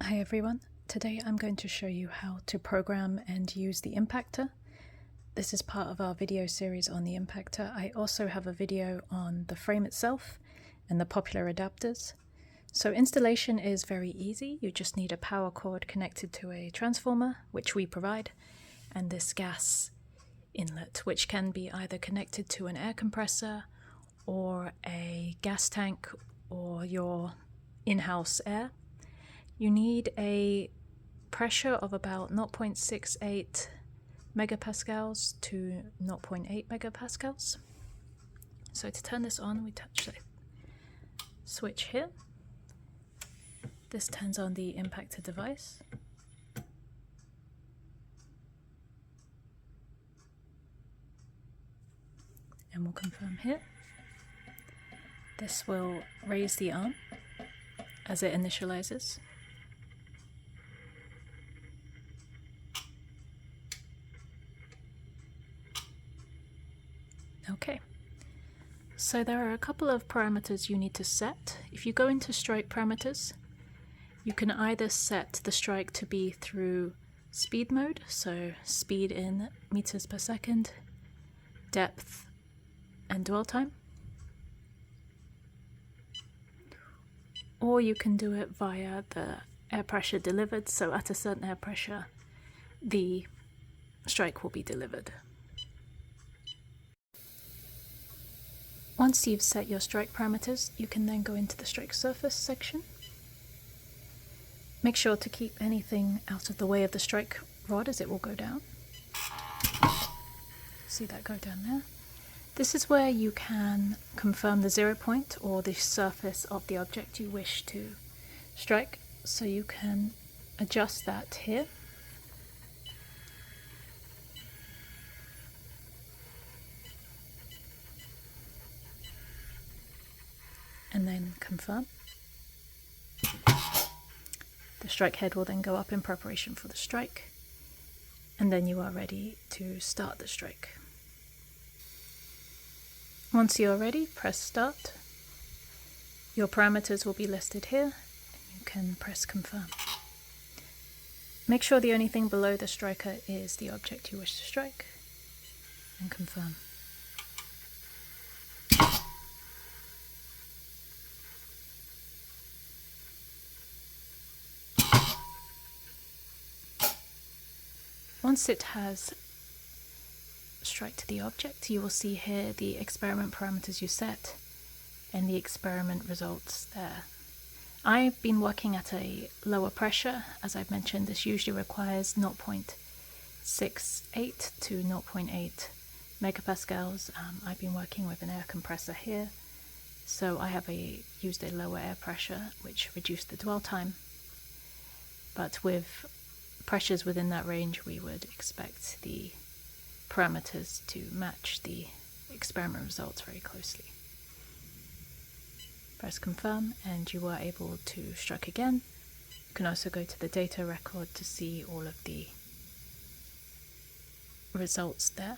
Hi everyone, today I'm going to show you how to program and use the Impactor. This is part of our video series on the Impactor. I also have a video on the frame itself and the popular adapters. So installation is very easy. You just need a power cord connected to a transformer, which we provide, and this gas inlet, which can be either connected to an air compressor or a gas tank or your in-house air. You need a pressure of about 0.68 megapascals to 0.8 megapascals. So to turn this on, we touch the switch here. This turns on the Impactor device. And we'll confirm here. This will raise the arm as it initializes. Okay, so there are a couple of parameters you need to set. If you go into strike parameters, you can either set the strike to be through speed mode, so speed in meters per second, depth, and dwell time. Or you can do it via the air pressure delivered, so at a certain air pressure, the strike will be delivered. Once you've set your strike parameters, you can then go into the strike surface section. Make sure to keep anything out of the way of the strike rod as it will go down. See that go down there? This is where you can confirm the 0 point or the surface of the object you wish to strike. So you can adjust that here. And then confirm. The strike head will then go up in preparation for the strike, and then you are ready to start the strike. Once you are ready, press start. Your parameters will be listed here, and you can press confirm. Make sure the only thing below the striker is the object you wish to strike, and confirm. Once it has struck the object, you will see here the experiment parameters you set and the experiment results there. I've been working at a lower pressure. As I've mentioned, this usually requires 0.68 to 0.8 megapascals. I've been working with an air compressor here, so I have used a lower air pressure, which reduced the dwell time. But with pressures within that range, we would expect the parameters to match the experiment results very closely. Press confirm and you are able to strike again. You can also go to the data record to see all of the results there.